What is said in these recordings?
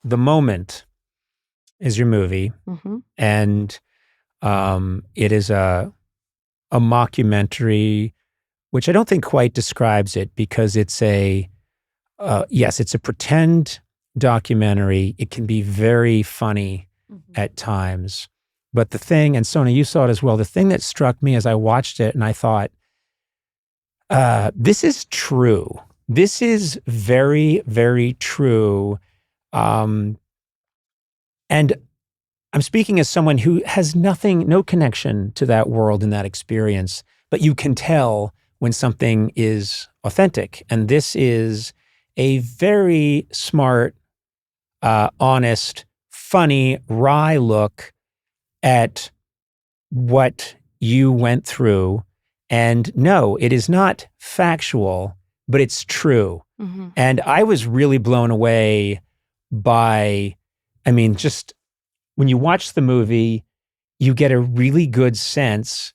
The Moment is your movie, Mm-hmm. and it is a mockumentary, which I don't think quite describes it because it's yes, it's a pretend documentary. It can be very funny at times. But the thing, and Sona, you saw it as well, the thing that struck me as I watched it and I thought, this is true. This is very, very true. And I'm speaking as someone who has no connection to that world and that experience, but you can tell when something is authentic. And this is a very smart, honest, funny, wry look at what you went through. And no, it is not factual, but it's true. Mm-hmm. And I was really blown away by, just when you watch the movie, you get a really good sense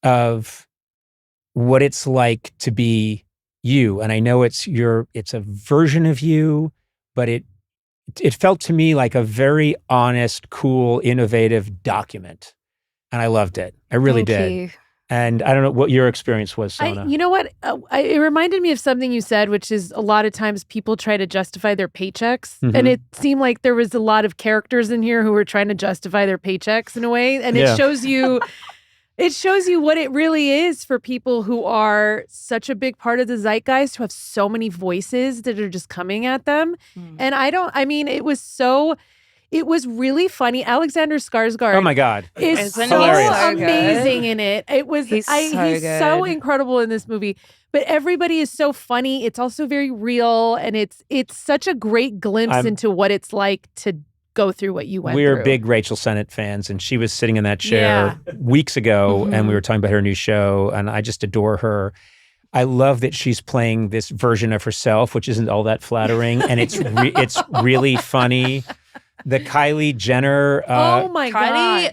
of what it's like to be you. And I know it's a version of you, but it felt to me like a very honest, cool, innovative document. And I loved it. I really did. Thank you. And I don't know what your experience was, Sona. You know what? It reminded me of something you said, which is a lot of times people try to justify their paychecks. Mhm. And it seemed like there was a lot of characters in here who were trying to justify their paychecks in a way. And Yeah. it shows you what it really is for people who are such a big part of the zeitgeist, who have so many voices that are just coming at them. And it was really funny. Alexander Skarsgård. Oh my God. Is Isn't so he hilarious. so good? amazing in it. He's so good. incredible in this movie. But everybody is so funny. It's also very real, and it's such a great glimpse into what it's like to go through what you went through. We're big Rachel Sennett fans, and she was sitting in that chair weeks ago, and we were talking about her new show, and I just adore her. I love that she's playing this version of herself, which isn't all that flattering, and it's really funny. The Kylie Jenner. Oh my Kylie,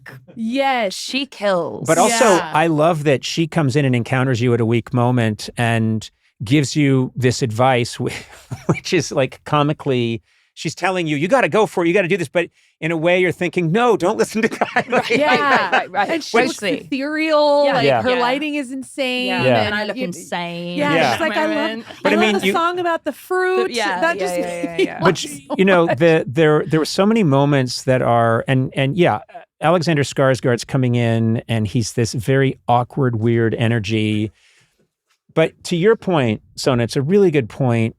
God. Yes. she kills. But also, Yeah. I love that she comes in and encounters you at a weak moment and gives you this advice, which is like comically, she's telling you, you got to go for it, you got to do this. But in a way, you're thinking, no, don't listen to Kylie. Yeah. Right. And she looks ethereal. Yeah. Like Yeah. her lighting is insane. Yeah. And I look insane. Yeah, Yeah. she's like, I love, But I I mean, love the song about the fruit. That just made me But there were so many moments that are, and yeah, Alexander Skarsgård's coming in, and he's this very awkward, weird energy. But to your point, Sona, it's a really good point.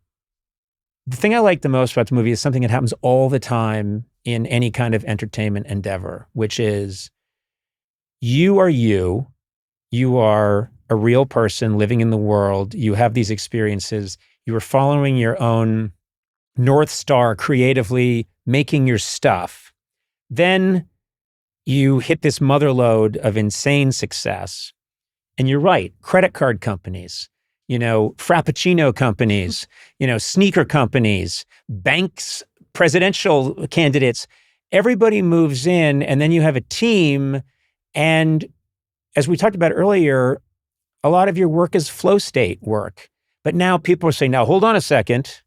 The thing I like the most about the movie is something that happens all the time in any kind of entertainment endeavor, which is you are you. You are a real person living in the world. You have these experiences. You are following your own North Star creatively, making your stuff. Then you hit this mother lode of insane success. And you're right, credit card companies, Frappuccino companies, sneaker companies, banks, presidential candidates, everybody moves in, and then you have a team. And as we talked about earlier, a lot of your work is flow state work. But now people are saying, now hold on a second,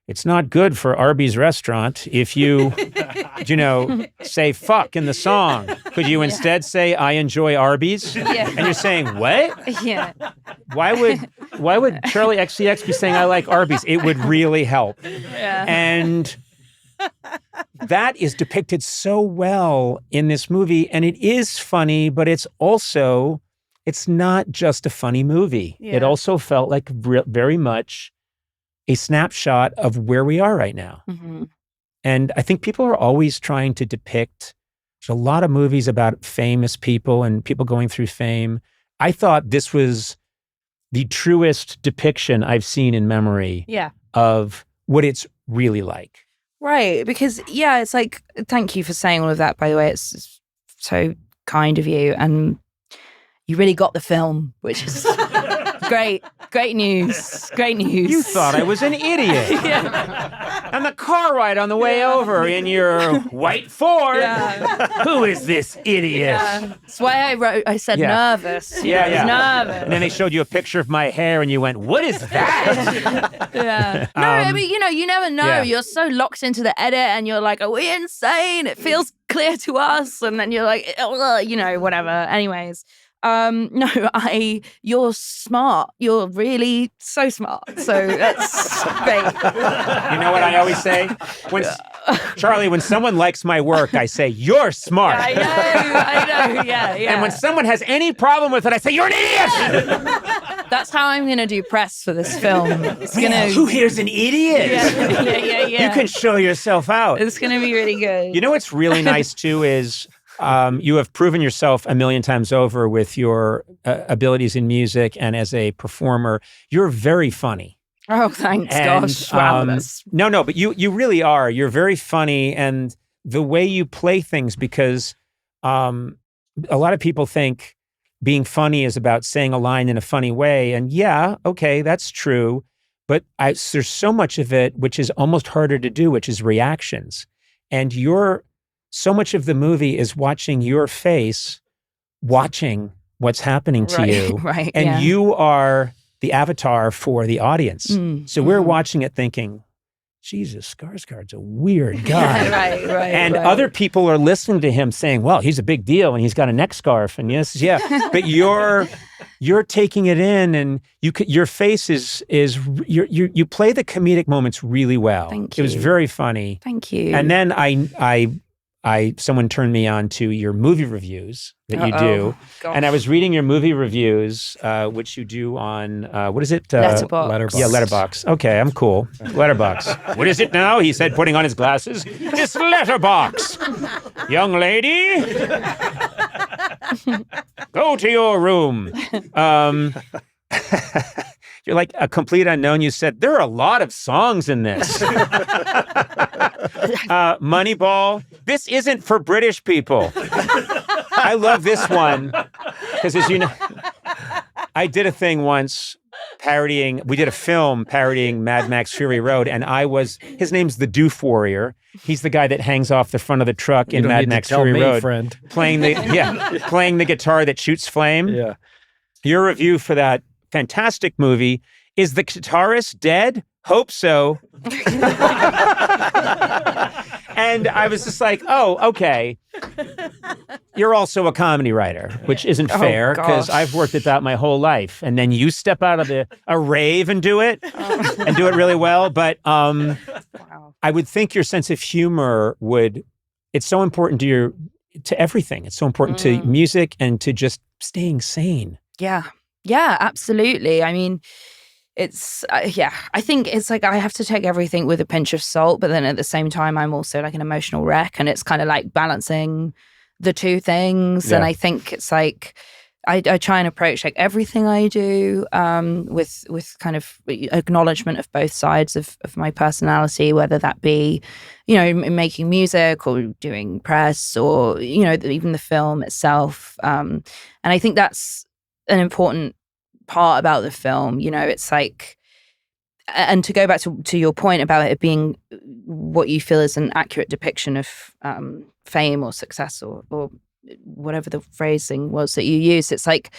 it's not good for Arby's restaurant if you, say fuck in the song. Could you instead say, I enjoy Arby's? Yeah. And you're saying, what? Yeah. Why would Charli xcx be saying I like Arby's? It would really help. Yeah. And that is depicted so well in this movie. And it is funny, but it's not just a funny movie. Yeah. It also felt like very much a snapshot of where we are right now. Mm-hmm. And I think people are always trying to depict, there's a lot of movies about famous people and people going through fame. I thought this was the truest depiction I've seen in memory of what it's really like. Right. Because, it's like, thank you for saying all of that, by the way. It's so kind of you. And you really got the film, which is Great news. Great news. You thought I was an idiot. And the car ride on the way over in your white Ford. Who is this idiot? That's why I said nervous. I was nervous. And then they showed you a picture of my hair and you went, what is that? No, I mean, you never know. Yeah. You're so locked into the edit and you're like, are we insane? It feels clear to us. And then you're like, whatever. Anyways. You're smart. You're really so smart. So that's great. You know what I always say? Charlie, when someone likes my work, I say, you're smart. I know. Yeah. And when someone has any problem with it, I say, you're an idiot. That's how I'm going to do press for this film. Who here's an idiot? Yeah. You can show yourself out. It's going to be really good. You know what's really nice, too, is you have proven yourself a million times over with your abilities in music and as a performer. You're very funny. Oh, thanks, And, gosh. Wow, No, but you really are. You're very funny, and the way you play things, because a lot of people think being funny is about saying a line in a funny way, and okay, that's true, but there's so much of it which is almost harder to do, which is reactions. And so much of the movie is watching your face, watching what's happening to you. Right. And you are the avatar for the audience. So we're watching it thinking, Jesus, Skarsgård's a weird guy. Right. And other people are listening to him saying, well, he's a big deal and he's got a neck scarf and but you're taking it in, and your face is you play the comedic moments really well. Thank you. It was very funny. Thank you. And then someone turned me on to your movie reviews that you do. Gosh. And I was reading your movie reviews, which you do on, what is it? Letterboxd. Yeah, Letterboxd. Okay, I'm cool. Letterboxd. What is it now? He said, putting on his glasses. It's Letterboxd. Young lady, go to your room. You're like a complete unknown. You said, there are a lot of songs in this. Moneyball, this isn't for British people. I love this one because, as you know, I did a thing once we did a film parodying Mad Max Fury Road, and his name's the Doof Warrior. He's the guy that hangs off the front of the truck in Mad Max Fury Road, friend. playing the guitar that shoots flame. Yeah. Your review for that fantastic movie is the guitarist dead? Hope so. And I was just like, oh, okay. You're also a comedy writer, which isn't fair because I've worked at that my whole life. And then you step out of a rave and do it and do it really well. But I would think your sense of humor it's so important to everything. It's so important to music and to just staying sane. Yeah, absolutely. I mean, it's, I think it's like I have to take everything with a pinch of salt, but then at the same time, I'm also like an emotional wreck, and it's kind of like balancing the two things. Yeah. And I think it's like, I try and approach like everything I do with kind of acknowledgement of both sides of my personality, whether that be, making music or doing press or, even the film itself. And I think that's an important part about the film. It's like, and to go back to your point about it being what you feel is an accurate depiction of fame or success or whatever the phrasing was that you used, it's like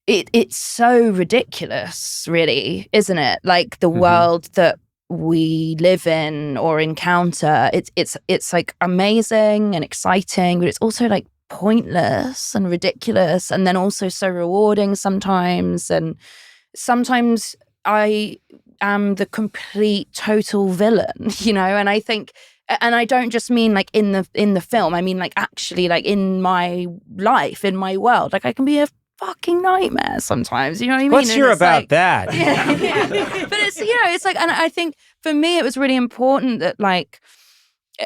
it's so ridiculous, really, isn't it? Like the world that we live in or encounter, it's like amazing and exciting, but it's also like pointless and ridiculous, and then also so rewarding sometimes. And sometimes I am the complete total villain, and I think, and I don't just mean like in the film, I mean like actually like in my life, in my world, like I can be a fucking nightmare sometimes, you know what I mean? Let's hear about that. Yeah. But it's, it's like, and I think for me it was really important that like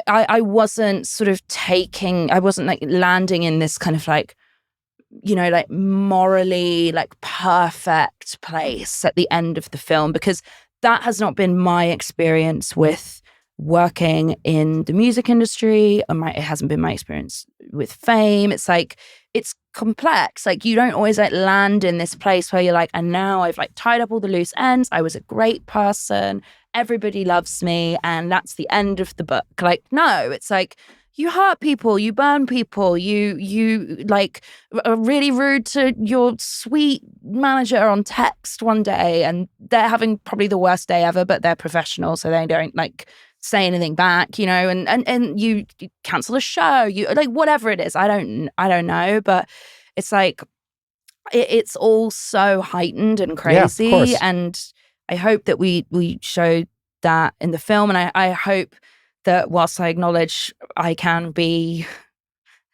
I wasn't sort of I wasn't like landing in this kind of like, like morally like perfect place at the end of the film, because that has not been my experience with working in the music industry. It hasn't been my experience with fame. It's like, it's complex. Like you don't always like land in this place where you're like, and now I've like tied up all the loose ends. I was a great person. Everybody loves me. And that's the end of the book. Like, no, it's like you hurt people, you burn people, you like are really rude to your sweet manager on text one day and they're having probably the worst day ever, but they're professional. So they don't like say anything back, you know, and you cancel a show, you like whatever it is. I don't know, but it's like it's all so heightened and crazy. Yeah, and I hope that we showed that in the film, and I hope that whilst I acknowledge I can be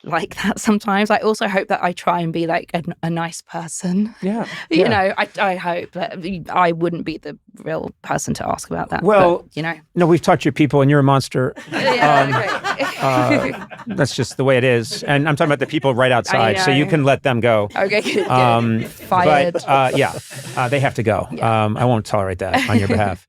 like that sometimes, I also hope that I try and be like a nice person. Yeah. You know, I hope that I wouldn't be the real person to ask about that. Well, but, you know. No, we've taught you people and you're a monster. Yeah, That's just the way it is. And I'm talking about the people right outside, so you can let them go. Okay, good. Fired. But they have to go. Yeah. I won't tolerate that on your behalf.